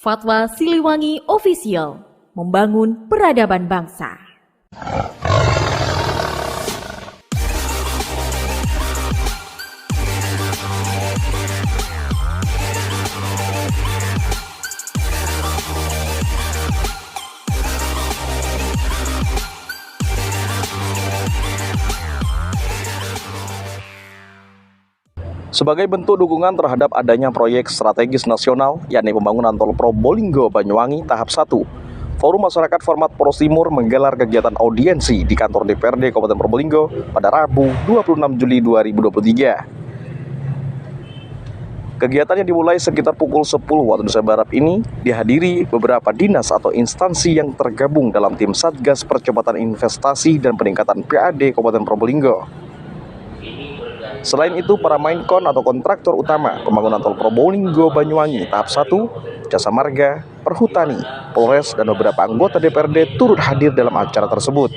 Fatwa Siliwangi Official, membangun peradaban bangsa. Sebagai bentuk dukungan terhadap adanya proyek strategis nasional, yakni pembangunan tol Probolinggo-Banyuwangi tahap 1, Forum Masyarakat Format Poros Timur menggelar kegiatan audiensi di kantor DPRD Kabupaten Probolinggo pada Rabu 26 Juli 2023. Kegiatan yang dimulai sekitar pukul 10 waktu Indonesia Barat ini dihadiri beberapa dinas atau instansi yang tergabung dalam tim Satgas Percepatan Investasi dan Peningkatan PAD Kabupaten Probolinggo. Selain itu, para mainkon atau kontraktor utama pembangunan tol Probolinggo-Banyuwangi tahap 1, Jasa Marga, Perhutani, Polres, dan beberapa anggota DPRD turut hadir dalam acara tersebut.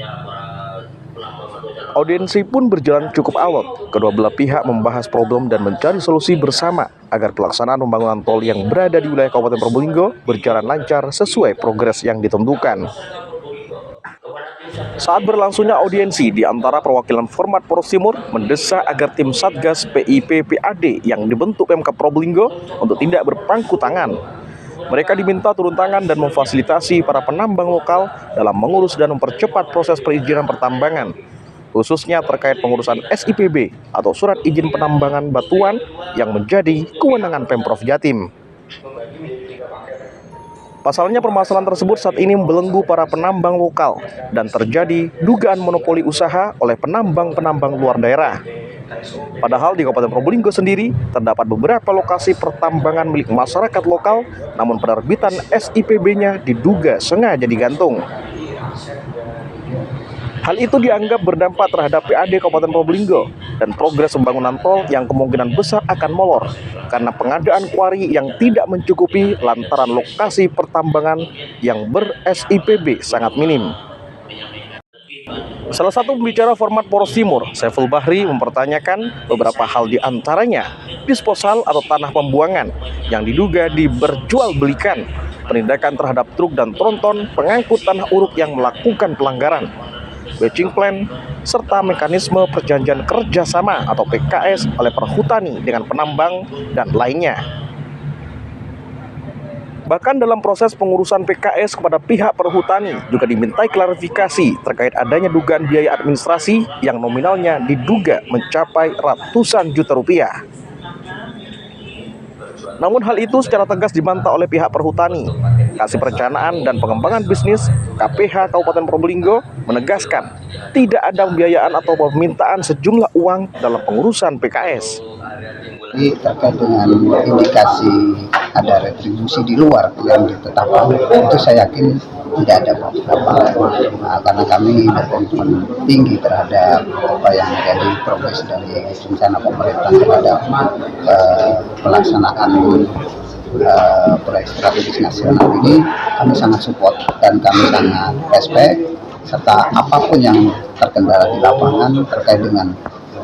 Audiensi pun berjalan cukup alot. Kedua belah pihak membahas problem dan mencari solusi bersama agar pelaksanaan pembangunan tol yang berada di wilayah Kabupaten Probolinggo berjalan lancar sesuai progres yang ditentukan. Saat berlangsungnya audiensi di antara perwakilan Format Poros Timur mendesak agar tim Satgas PIP-PAD yang dibentuk Pemkab Probolinggo untuk tidak berpangku tangan. Mereka diminta turun tangan dan memfasilitasi para penambang lokal dalam mengurus dan mempercepat proses perizinan pertambangan, khususnya terkait pengurusan SIPB atau Surat Izin Penambangan Batuan yang menjadi kewenangan Pemprov Jatim. Pasalnya permasalahan tersebut saat ini membelenggu para penambang lokal dan terjadi dugaan monopoli usaha oleh penambang-penambang luar daerah. Padahal di Kabupaten Probolinggo sendiri terdapat beberapa lokasi pertambangan milik masyarakat lokal, namun penerbitan SIPB-nya diduga sengaja digantung. Hal itu dianggap berdampak terhadap PAD Kabupaten Probolinggo dan progres pembangunan tol yang kemungkinan besar akan molor karena pengadaan kuari yang tidak mencukupi lantaran lokasi pertambangan yang ber-SIPB sangat minim. Salah satu pembicara Format Poros Timur, Saiful Bahri, mempertanyakan beberapa hal di antaranya disposal atau tanah pembuangan yang diduga diperjualbelikan, penindakan terhadap truk dan tronton pengangkut tanah uruk yang melakukan pelanggaran, batching plan, serta mekanisme perjanjian kerjasama atau PKS oleh Perhutani dengan penambang dan lainnya. Bahkan dalam proses pengurusan PKS kepada pihak Perhutani juga dimintai klarifikasi terkait adanya dugaan biaya administrasi yang nominalnya diduga mencapai ratusan juta rupiah. Namun hal itu secara tegas dibantah oleh pihak Perhutani. Kasih Perencanaan dan Pengembangan Bisnis KPH Kabupaten Probolinggo menegaskan tidak ada pembiayaan atau permintaan sejumlah uang dalam pengurusan PKS. Terkait dengan indikasi ada retribusi di luar yang ditetapkan, itu saya yakin tidak ada karena kami berkomitmen tinggi terhadap apa yang menjadi progres dari rencana pemerintah terhadap pelaksanaan proyek strategis nasional ini. Kami sangat support dan kami sangat respect, serta apapun yang terkendala di lapangan terkait dengan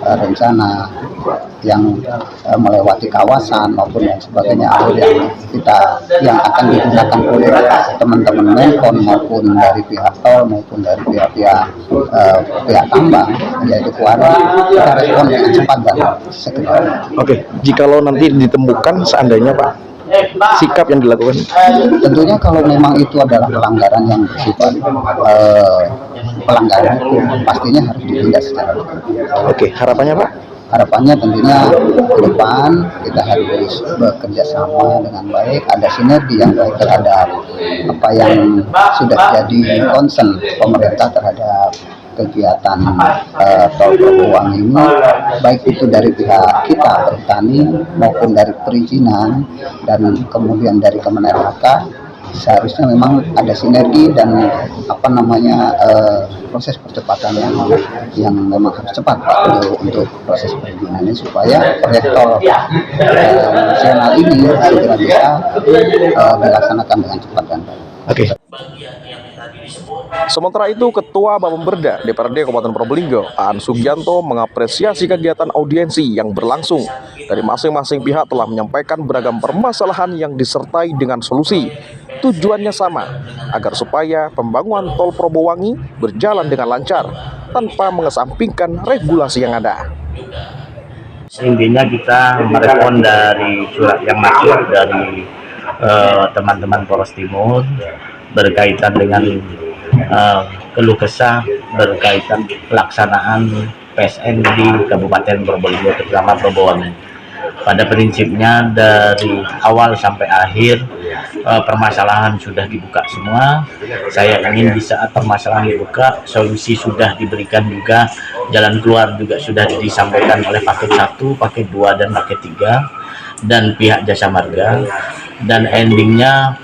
rencana yang melewati kawasan maupun yang sebagainya, alur yang akan digunakan oleh teman-teman Menkom maupun dari pihak tol maupun dari pihak tambang, yaitu kuari, kita respon dengan cepat dan segera. Oke, jikalau nanti ditemukan seandainya Pak, sikap yang dilakukan? Tentunya kalau memang itu adalah pelanggaran yang bersifat pelanggaran hukum, pastinya harus ditindak secara hukum. Oke, harapannya Pak? Harapannya tentunya ke depan kita harus bekerja sama dengan baik, ada sinergi yang baik terhadap apa yang sudah jadi concern pemerintah terhadap kegiatan tol Probolinggo ini, baik itu dari pihak kita Perhutani maupun dari perizinan dan kemudian dari Kementerian LHK. Seharusnya memang ada sinergi dan proses percepatan yang memang harus cepat untuk proses perizinan ini supaya proyek tol nasional ini segera bisa dilaksanakan dengan cepat dan baik. Oke. Sementara itu, Ketua Bapemberda DPRD Kabupaten Probolinggo, Aan Sugianto, mengapresiasi kegiatan audiensi yang berlangsung. Dari masing-masing pihak telah menyampaikan beragam permasalahan yang disertai dengan solusi. Tujuannya sama, agar supaya pembangunan tol Probowangi berjalan dengan lancar, tanpa mengesampingkan regulasi yang ada. Intinya kita merespon dari surat yang masuk dari teman-teman Polres Timur berkaitan dengan keluh kesah berkaitan pelaksanaan PSN di Kabupaten Probolinggo, terutama Probowangi. Pada prinsipnya dari awal sampai akhir permasalahan sudah dibuka semua. Saya ingin di saat permasalahan dibuka, solusi sudah diberikan juga, jalan keluar juga sudah disampaikan oleh paket 1, paket 2, dan paket 3 dan pihak Jasa Marga. Dan endingnya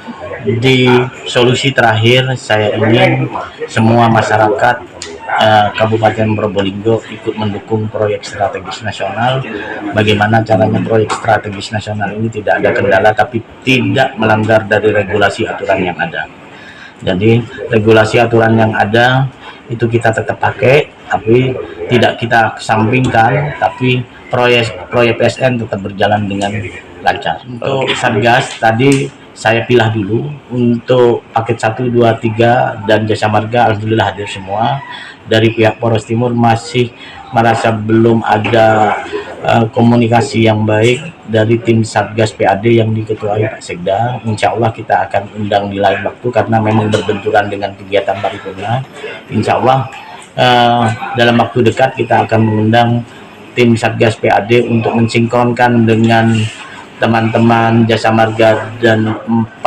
di solusi terakhir, saya ingin semua masyarakat Kabupaten Probolinggo ikut mendukung proyek strategis nasional. Bagaimana caranya proyek strategis nasional ini tidak ada kendala tapi tidak melanggar dari regulasi aturan yang ada. Jadi regulasi aturan yang ada itu kita tetap pakai, tapi tidak kita kesampingkan, tapi proyek PSN tetap berjalan dengan lancar. Untuk Satgas tadi saya pilah dulu untuk paket 1, 2, 3 dan Jasa Marga alhamdulillah hadir semua. Dari pihak Polres Timur masih merasa belum ada komunikasi yang baik dari tim Satgas PAD yang diketuai Pak Sekda. Insya Allah kita akan undang di lain waktu karena memang berbenturan dengan kegiatan paripurna. Insya Allah dalam waktu dekat kita akan mengundang tim Satgas PAD untuk mensinkronkan dengan teman-teman Jasa Marga dan 4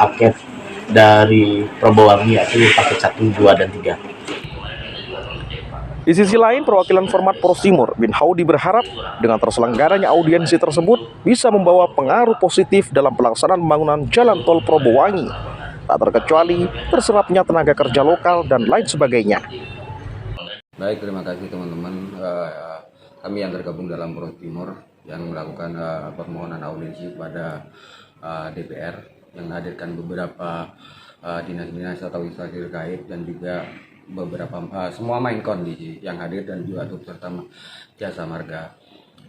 paket dari Probowangi, yaitu paket 1, 2, dan 3. Di sisi lain, perwakilan Format Poros Timur, Bin Haudi, berharap dengan terselenggaranya audiensi tersebut bisa membawa pengaruh positif dalam pelaksanaan pembangunan jalan tol Probowangi, tak terkecuali terserapnya tenaga kerja lokal dan lain sebagainya. Baik, terima kasih teman-teman. Kami yang tergabung dalam Poros Timur yang melakukan permohonan audiensi kepada DPR yang menghadirkan beberapa dinas-dinas atau instansi terkait dan juga beberapa semua mainkon yang hadir dan juga turut serta Jasa Marga.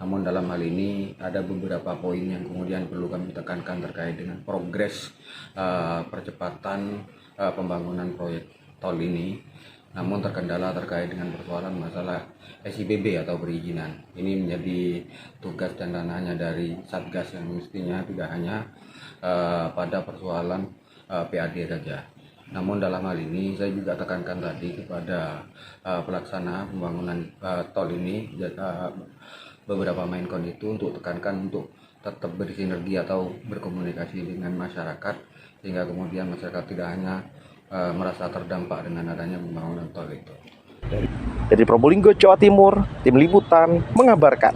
Namun dalam hal ini ada beberapa poin yang kemudian perlu kami tekankan terkait dengan progres percepatan pembangunan proyek tol ini. Namun terkendala terkait dengan persoalan masalah SIBB atau perizinan. Ini menjadi tugas dan ranahnya dari Satgas yang mestinya tidak hanya pada persoalan PAD saja. Namun dalam hal ini saya juga tekankan tadi kepada pelaksana pembangunan tol ini, beberapa mainkon itu untuk tekankan untuk tetap bersinergi atau berkomunikasi dengan masyarakat sehingga kemudian masyarakat tidak hanya merasa terdampak dengan adanya pembangunan tol itu. Dari Probolinggo, Jawa Timur, Tim Liputan mengabarkan.